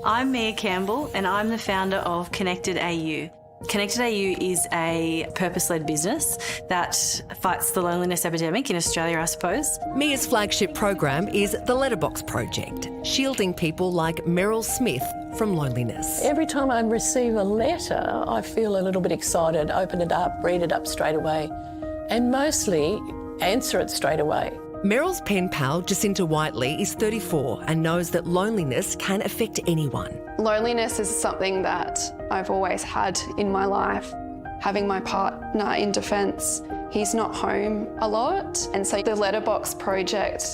I'm Mea Campbell and I'm the founder of Connected AU. Connected AU is a purpose-led business that fights the loneliness epidemic in Australia, I suppose. Mea's flagship program is the Letterbox project, shielding people like Meryl Smith from loneliness. Every time I receive a letter, I feel a little bit excited, open it up, read it up straight away, and mostly answer it straight away. Meryl's pen pal, Jacinta Whiteley, is 34 and knows that loneliness can affect anyone. Loneliness is something that I've always had in my life. Having my partner in defence, he's not home a lot, and so the Letterbox project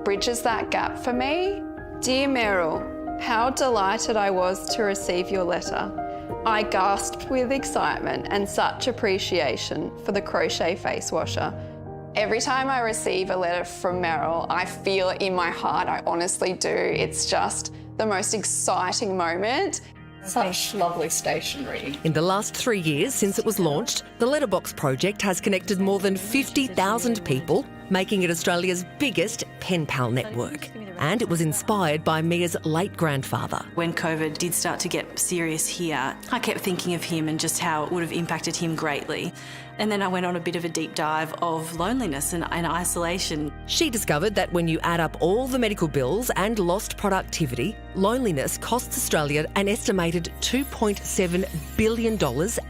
bridges that gap for me. Dear Meryl, how delighted I was to receive your letter. I gasped with excitement and such appreciation for the crochet face washer. Every time I receive a letter from Meryl, I feel it in my heart, I honestly do. It's just the most exciting moment. Such lovely stationery. In the last 3 years since it was launched, the Letterbox project has connected more than 50,000 people, making it Australia's biggest pen pal network. And it was inspired by Mea's late grandfather. When COVID did start to get serious here, I kept thinking of him and just how it would have impacted him greatly. And then I went on a bit of a deep dive of loneliness and isolation. She discovered that when you add up all the medical bills and lost productivity, loneliness costs Australia an estimated $2.7 billion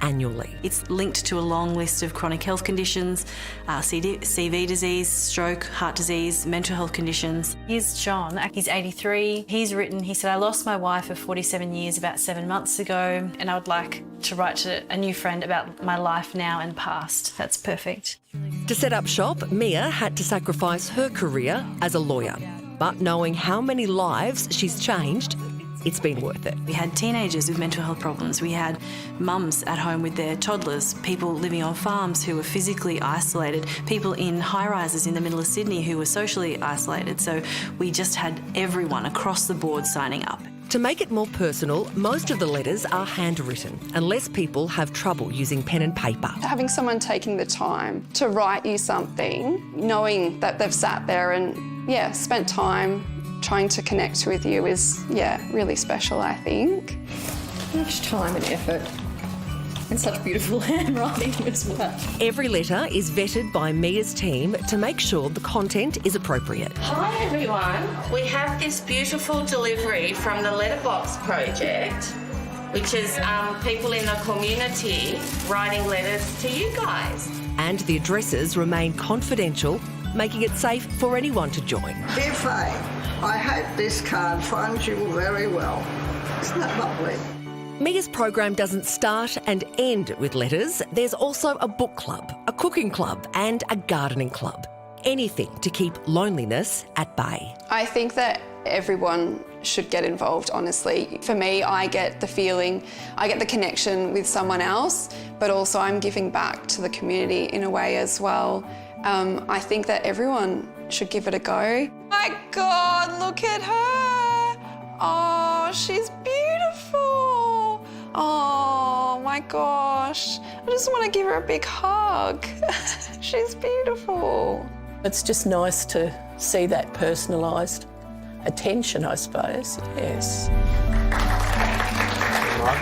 annually. It's linked to a long list of chronic health conditions, CV disease, stroke, heart disease, mental health conditions. Here's John, he's 83. He said, I lost my wife of 47 years about 7 months ago, and I would like to write to a new friend about my life now and past. That's perfect. To set up shop, Mea had to sacrifice her career as a lawyer. But knowing how many lives she's changed, it's been worth it. We had teenagers with mental health problems. We had mums at home with their toddlers, people living on farms who were physically isolated, people in high-rises in the middle of Sydney who were socially isolated. So we just had everyone across the board signing up. To make it more personal, most of the letters are handwritten, unless people have trouble using pen and paper. Having someone taking the time to write you something, knowing that they've sat there and, spent time trying to connect with you is, really special, I think. Much time and effort. And such beautiful handwriting as well. Every letter is vetted by Mea's team to make sure the content is appropriate. Hi everyone, we have this beautiful delivery from the Letterbox project, which is people in the community writing letters to you guys. And the addresses remain confidential, making it safe for anyone to join. Dear Faye, I hope this card finds you very well. Isn't that lovely? Mea's program doesn't start and end with letters. There's also a book club, a cooking club and a gardening club. Anything to keep loneliness at bay. I think that everyone should get involved, honestly. For me, I get the feeling, I get the connection with someone else, but also I'm giving back to the community in a way as well. I think that everyone should give it a go. My God, look at her. Oh, she's beautiful. Oh my gosh. I just want to give her a big hug. She's beautiful. It's just nice to see that personalised attention, I suppose, yes.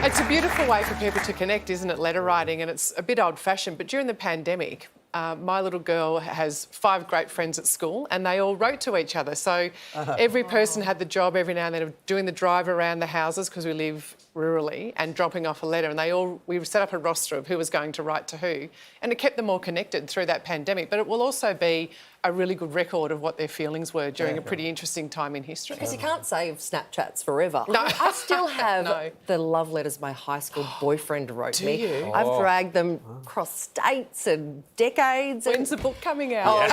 It's a beautiful way for people to connect, isn't it, letter writing? And it's a bit old-fashioned, but during the pandemic, my little girl has 5 great friends at school and they all wrote to each other. So every person had the job every now and then of doing the drive around the houses because we live rurally and dropping off a letter, and we set up a roster of who was going to write to who, and it kept them all connected through that pandemic. But it will also be a really good record of what their feelings were during a pretty interesting time in history. Because you can't save Snapchats forever. No. I still have the love letters my high school boyfriend wrote me. Do you? I've dragged them across states and decades. When's the book coming out?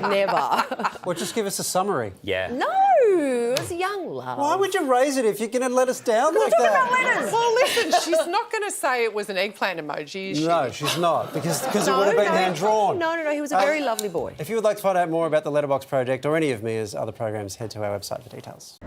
Never. Well, just give us a summary. Yeah. No, it was young love. Why would you raise it if you're going to let us down like that? About letters. Well, listen, she's not going to say it was an eggplant emoji, is she? No, she's not, because it would have been hand-drawn. No, he was a very lovely boy. If you would like to find out more about the Letterbox project or any of Mea's other programs, head to our website for details.